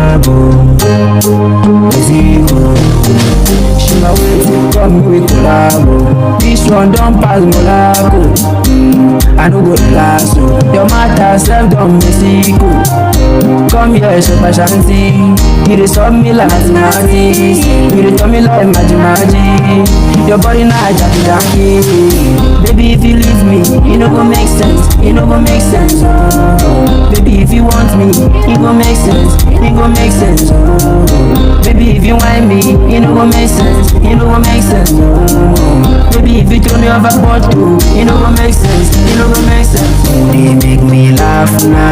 collabo. Mexico, she my way to come we collabo. This one don't pass Monaco. I no go last, so your matter self don Mexico. Come here, so my shanty. You dey solve me like mathematics. You dey tell me like magic. Your body na jackie. Baby, if you leave me, it no go make sense. It no go make sense. Baby, if you want me, it go make sense. It go make sense. Baby, if you want me, it no go make sense. It no go make sense. Baby, if you throw me overboard too, it no go make sense. It no go make sense. They make me laugh now.